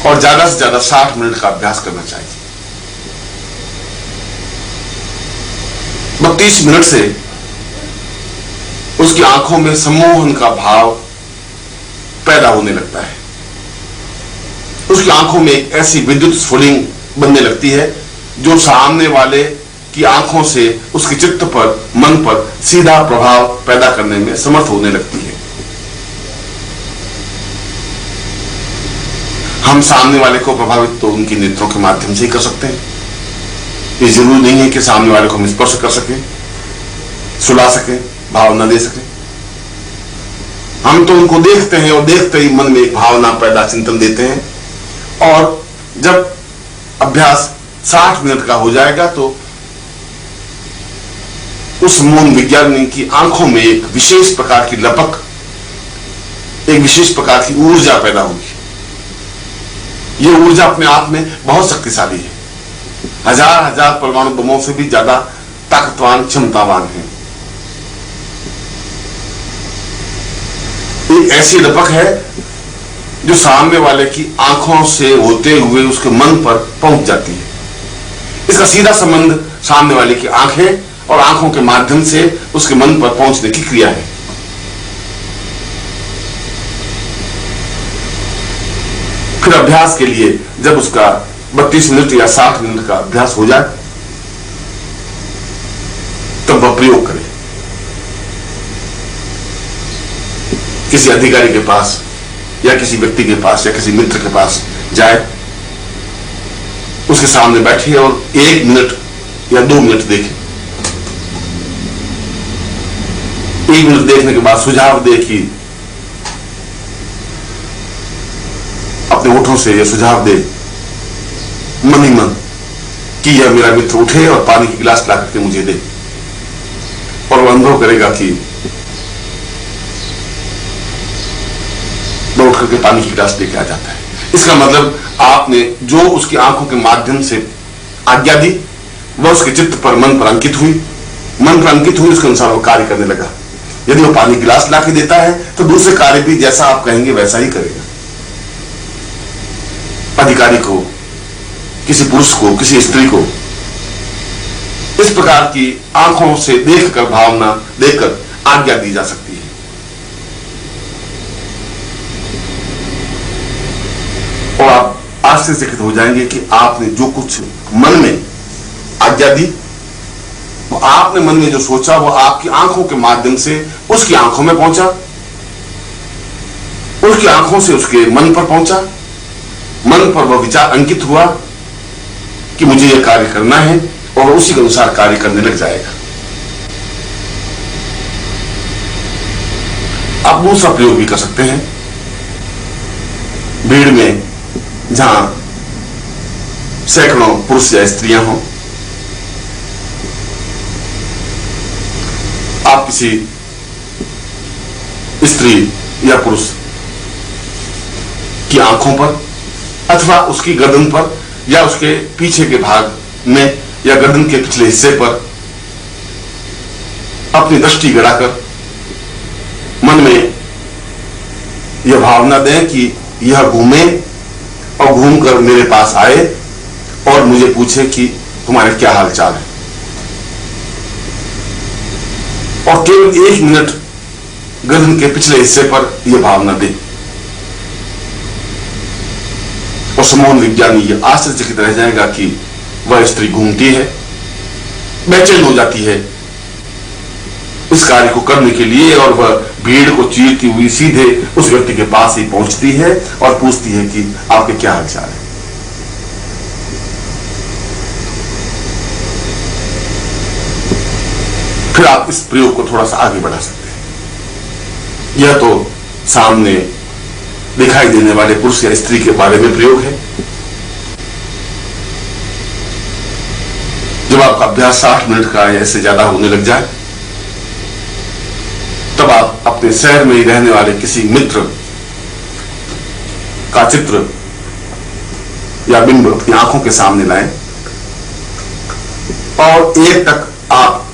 और ज्यादा से ज्यादा 60 मिनट का अभ्यास करना चाहिए। 32 मिनट से उसकी आंखों में सम्मोहन का भाव पैदा होने लगता है। उसकी आंखों में एक ऐसी विद्युत स्फुलिंग बनने लगती है जो सामने वाले की आंखों से उसके चित्त पर, मन पर सीधा प्रभाव पैदा करने में समर्थ होने लगती है। हम सामने वाले को प्रभावित तो उनकी नेत्रों के माध्यम से ही कर सकते हैं। ये जरूरी नहीं है कि सामने वाले को हम स्पर्श कर सके, सुला सके, भावना दे सके। हम तो उनको देखते हैं और देखते ही मन में एक भावना पैदा, चिंतन देते हैं, और जब अभ्यास 60 मिनट का हो जाएगा तो उस मौन विज्ञानी की आंखों में एक विशेष प्रकार की लपक, एक विशेष प्रकार की ऊर्जा पैदा होगी। यह ऊर्जा अपने आप में बहुत शक्तिशाली है, हजार परमाणु बमों से भी ज्यादा ताकतवान, क्षमतावान है। एक ऐसी लपक है जो सामने वाले की आंखों से होते हुए उसके मन पर पहुंच जाती है। इसका सीधा संबंध सामने वाले की आंखें और आंखों के माध्यम से उसके मन पर पहुंचने की क्रिया है। फिर अभ्यास के लिए जब उसका 32 मिनट या 60 मिनट का अभ्यास हो जाए, तब वह प्रयोग करें। किसी अधिकारी के पास या किसी व्यक्ति के पास या किसी मित्र के पास जाए, उसके सामने बैठिए और 1 मिनट या 2 मिनट देखें। 1 मिनट देखने के बाद सुझाव दे कि अपने होठों से यह सुझाव दे मन ही मन कि यह मेरा मित्र उठे और पानी की गिलास ला करके मुझे दे, और वह अनुभव करेगा कि वह उठ करके पानी की गिलास लेके आ जाता है। इसका मतलब आपने जो उसकी आंखों के माध्यम से आज्ञा दी, वह उसके चित्त पर, मन पर अंकित हुई, मन पर अंकित हुई, उसके अनुसार वो कार्य करने लगा। यदि वो पानी गिलास ला के देता है तो दूसरे कार्य भी जैसा आप कहेंगे वैसा ही करेगा। अधिकारी को, किसी पुरुष को, किसी स्त्री को इस प्रकार की आंखों से देखकर, भावना देखकर आज्ञा दी जा सकती है। और आप आश्चर्यचकित हो जाएंगे कि आपने जो कुछ मन में आज्ञा दी, वो आपने मन में जो सोचा वो आपकी आंखों के माध्यम से उसकी आंखों में पहुंचा, उसकी आंखों से उसके मन पर पहुंचा, मन पर वह विचार अंकित हुआ कि मुझे यह कार्य करना है, और उसी के अनुसार कार्य करने लग जाएगा। आप दूसरा प्रयोग भी कर सकते हैं। भीड़ में जहां सैकड़ों पुरुष या स्त्रियां हों, आप किसी स्त्री या पुरुष की आंखों पर अथवा उसकी गर्दन पर या उसके पीछे के भाग में या गर्दन के पिछले हिस्से पर अपनी दृष्टि गिराकर मन में यह भावना दें कि यह घूमे और घूमकर मेरे पास आए और मुझे पूछे कि तुम्हारे क्या हालचाल है, और केवल 1 मिनट गर्दन के पिछले हिस्से पर यह भावना दें। और समूह विज्ञानी यह आश्चर्यचकित रह जाएगा कि वह स्त्री घूमती है, बेचैन हो जाती है इस कार्य को करने के लिए, और वह भीड़ को चीरती हुई सीधे उस व्यक्ति के पास ही पहुंचती है और पूछती है कि आपके क्या हालचाल है। फिर आप इस प्रयोग को थोड़ा सा आगे बढ़ा सकते हैं। यह तो सामने दिखाई देने वाले पुरुष या स्त्री के बारे में प्रयोग है। जब आपका अभ्यास 60 मिनट का या इससे ज्यादा होने लग जाए, तब आप अपने शहर में ही रहने वाले किसी मित्र का चित्र या बिंब अपनी आंखों के सामने लाएं, और 1 तक आप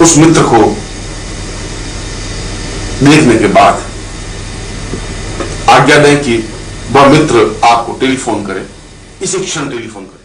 उस मित्र को देखने के बाद आज्ञा दें कि वह मित्र आपको टेलीफोन करे, इसी क्षण टेलीफोन करे।